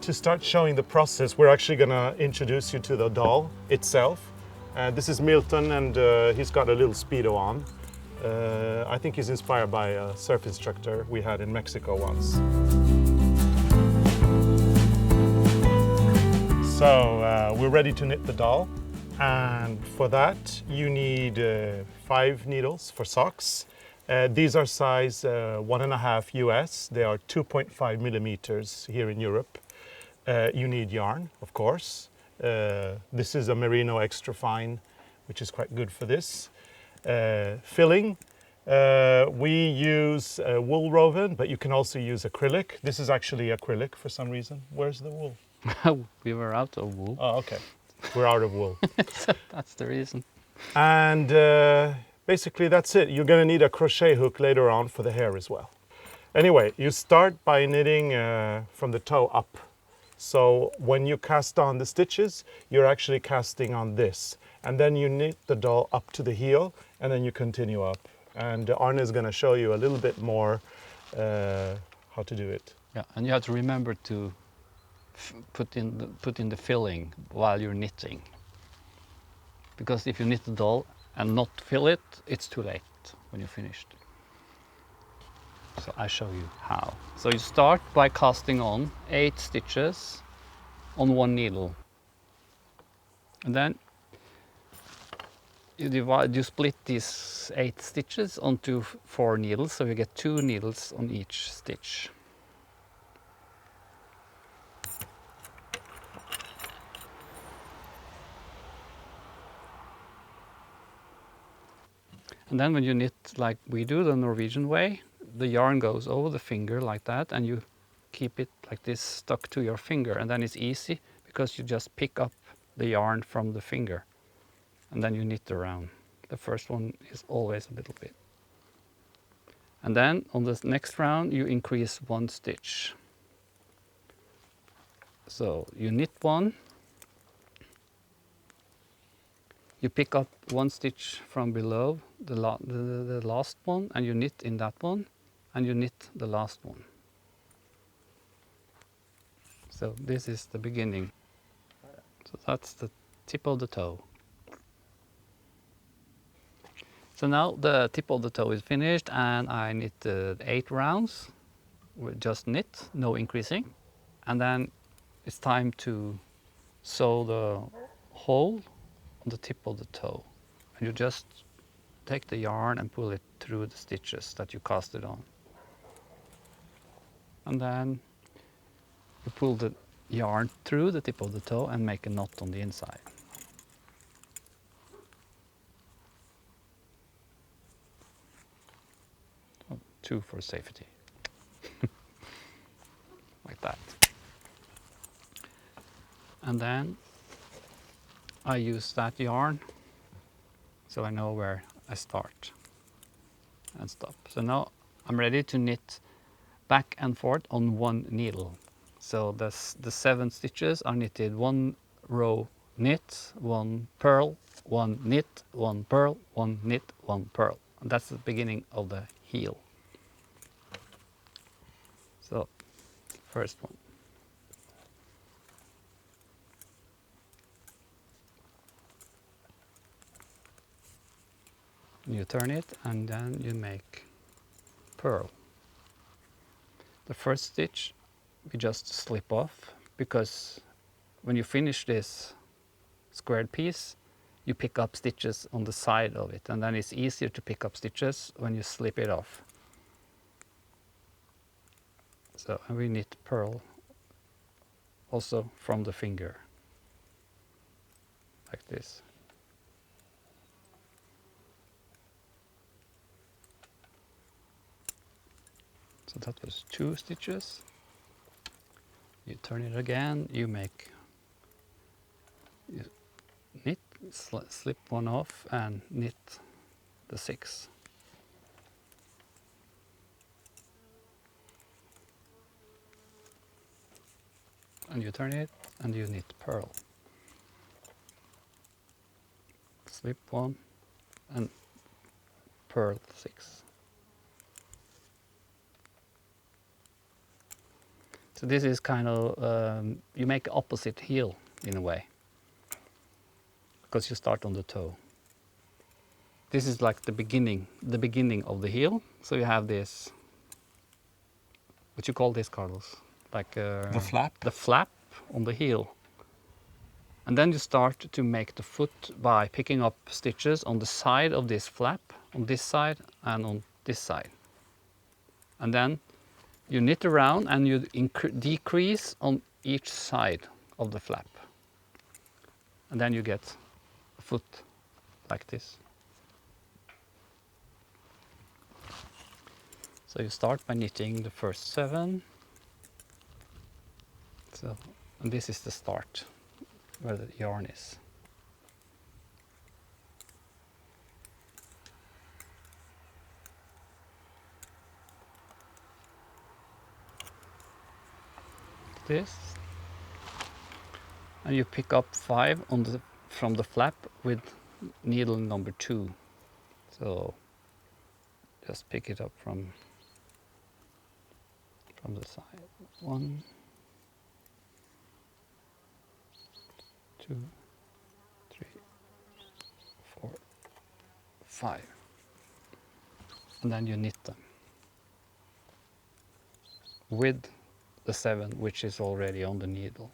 to start showing the process, we're actually going to introduce you to the doll itself. This is Milton, and he's got a little Speedo on. I think he's inspired by a surf instructor we had in Mexico once. So we're ready to knit the doll. And for that, you need 5 needles for socks. These are size 1.5 US. They are 2.5 millimeters here in Europe. You need yarn, of course. This is a merino extra fine, which is quite good for this. Filling, we use wool woven, but you can also use acrylic. This is actually acrylic for some reason. Where's the wool? We were out of wool. Oh, okay. We're out of wool. So that's the reason. And basically that's it. You're going to need a crochet hook later on for the hair as well. Anyway, you start by knitting from the toe up. So when you cast on the stitches, you're actually casting on this. And then you knit the doll up to the heel, and then you continue up. And Arne is going to show you a little bit more how to do it. Yeah, and you have to remember to put in the filling while you're knitting, because if you knit the doll and not fill it, it's too late when you're finished. So I show you how. So you start by casting on 8 stitches on 1 needle, and then you split these 8 stitches onto 4 needles, so you get 2 needles on each stitch. And then when you knit like we do, the Norwegian way, the yarn goes over the finger like that, and you keep it like this stuck to your finger, and then it's easy because you just pick up the yarn from the finger and then you knit around. The first one is always a little bit. And then on the next round you increase 1 stitch. So you knit 1, you pick up 1 stitch from below the last one, and you knit in that one, and you knit the last one. So this is the beginning. So that's the tip of the toe. So now the tip of the toe is finished, and I knitted 8 rounds with just knit, no increasing. And then it's time to sew the hole on the tip of the toe. And you just take the yarn and pull it through the stitches that you casted on. And then you pull the yarn through the tip of the toe and make a knot on the inside. Oh, 2 for safety. Like that. And then I use that yarn so I know where I start and stop. So now I'm ready to knit back and forth on 1 needle. So the 7 stitches are knitted 1 row knit, 1 purl, 1 knit, 1 purl, 1 knit, 1 purl. And that's the beginning of the heel. So first one. You turn it and then you make purl. The first stitch we just slip off, because when you finish this squared piece you pick up stitches on the side of it, and then it's easier to pick up stitches when you slip it off. So we knit purl also from the finger like this. So that was 2 stitches. You turn it again, you knit, slip 1 off and knit the 6. And you turn it and you knit purl. Slip 1 and purl 6. So this is kind of, you make opposite heel in a way, because you start on the toe. This is like the beginning of the heel. So you have this, what you call this, Carlos? Like The flap? The flap on the heel. And then you start to make the foot by picking up stitches on the side of this flap, on this side and on this side. And then you knit around and you decrease on each side of the flap. And then you get a foot like this. So you start by knitting the first 7. So, and this is the start where the yarn is. This, and you pick up 5 on the from the flap with needle number 2. So just pick it up from the side. 1, 2, 3, 4, 5, and then you knit them with the 7, which is already on the needle.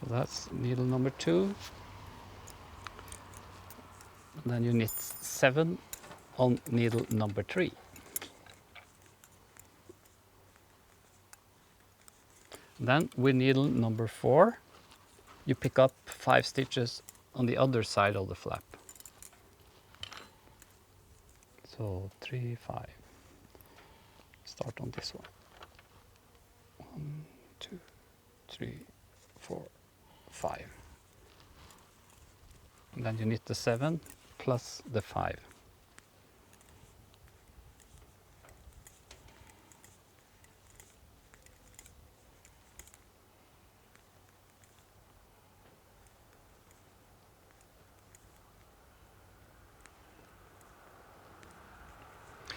So that's needle number 2. And then you knit 7 on needle number 3. Then with needle number 4, you pick up 5 stitches on the other side of the flap. So 3, 5. Start on this one. 1, 2, 3, 4, 5. And then you knit the 7 plus the 5.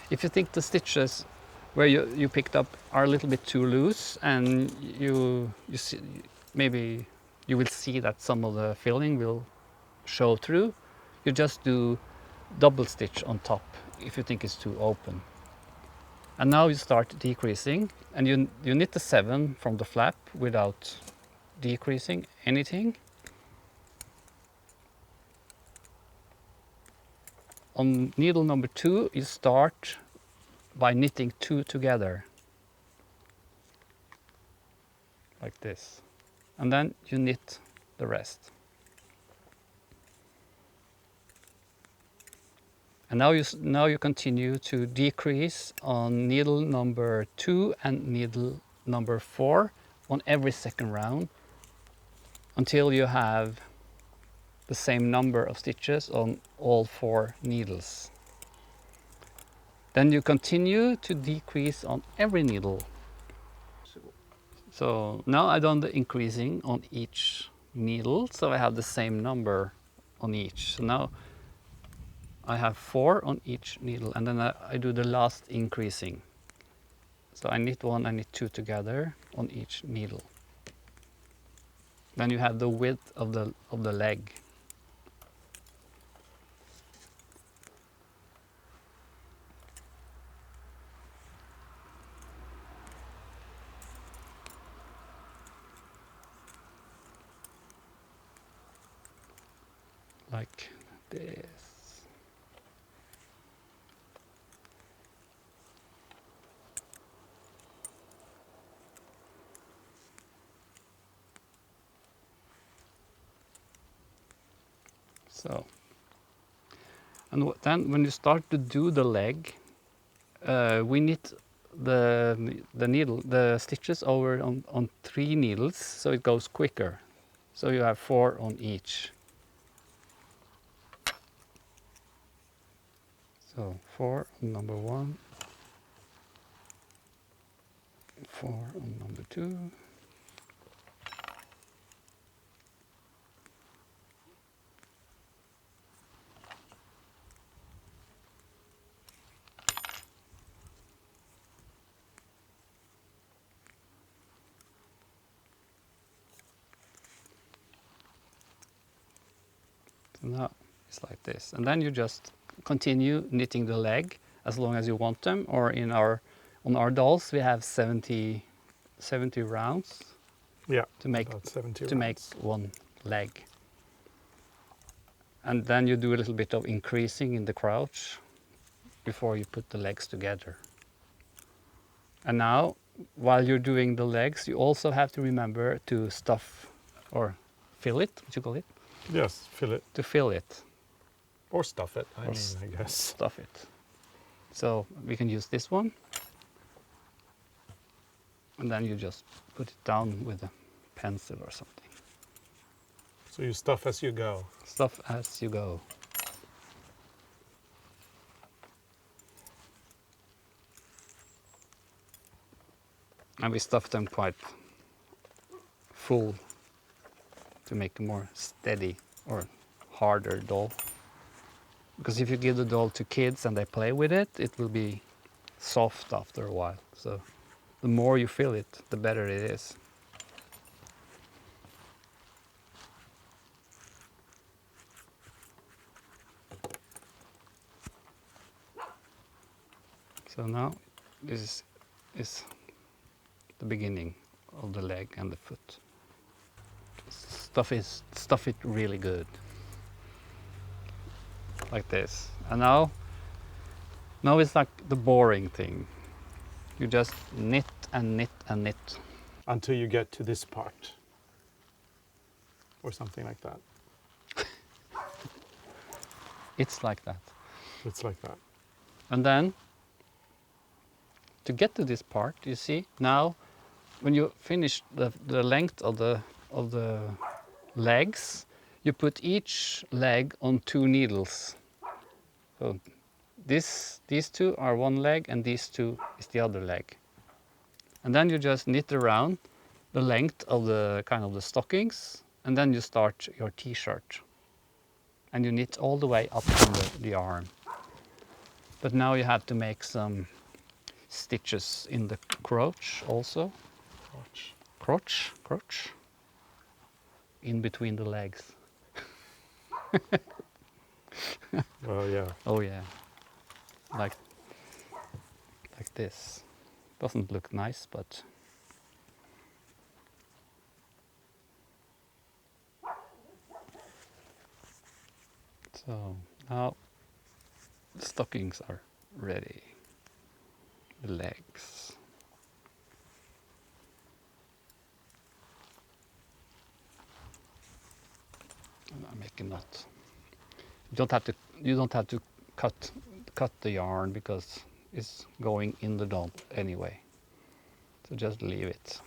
If you think the stitches where you picked up are a little bit too loose, and you see, maybe you will see that some of the filling will show through, you just do double stitch on top if you think it's too open. And now you start decreasing, and you knit the 7 from the flap without decreasing anything. On needle number 2, you start by knitting 2 together, like this, and then you knit the rest. And now you continue to decrease on needle number 2 and needle number 4 on every second round until you have the same number of stitches on all 4 needles. Then you continue to decrease on every needle. So now I've done the increasing on each needle, so I have the same number on each. So now I have 4 on each needle, and then I do the last increasing. So I knit 1 and knit 2 together on each needle. Then you have the width of the leg. Like this. So, and then when you start to do the leg, we knit the stitches over on 3 needles, so it goes quicker. So you have 4 on each. So 4 on number 1, 4 on number 2, Now it's like this. And then you just continue knitting the leg as long as you want them, or on our dolls we have 70 rounds Yeah, to make about 70 to make rounds. one leg. And then you do a little bit of increasing in the crouch before you put the legs together. And now, while you're doing the legs, you also have to remember to stuff or fill it, what you call it? Yes, fill it. To fill it, Or stuff it, I Or mean, I guess. stuff it. So we can use this one. And then you just put it down with a pencil or something. So you stuff as you go. Stuff as you go. And we stuff them quite full to make a more steady or harder doll. Because if you give the doll to kids and they play with it, it will be soft after a while. So the more you fill it, the better it is. So now this is the beginning of the leg and the foot. Stuff it really good. Like this. And now it's like the boring thing. You just knit and knit and knit. Until you get to this part. Or something like that. It's like that. It's like that. And then to get to this part, you see, now when you finish the length of the legs, you put each leg on 2 needles. So these 2 are one leg and these 2 is the other leg. And then you just knit around the length of the kind of the stockings, and then you start your t-shirt. And you knit all the way up from the arm. But now you have to make some stitches in the crotch also. Crotch. In between the legs. Oh yeah. Oh yeah. Like this. Doesn't look nice, but so now the stockings are ready. The legs. And I make a knot. You don't have to cut the yarn because it's going in the doll anyway. So just leave it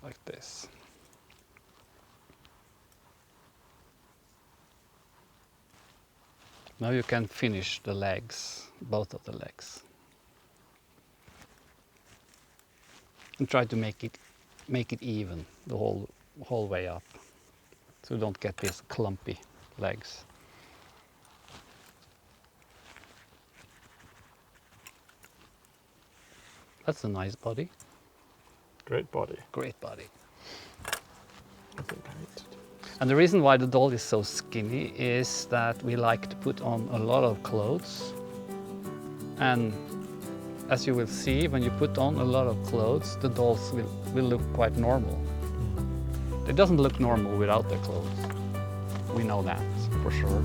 like this. Now you can finish the legs, both of the legs. And try to make it even the whole way up. So you don't get these clumpy legs. That's a nice body. Great body. Great body. I think I need to do this. And the reason why the doll is so skinny is that we like to put on a lot of clothes. And as you will see, when you put on a lot of clothes, the dolls will look quite normal. It doesn't look normal without the clothes. We know that for sure.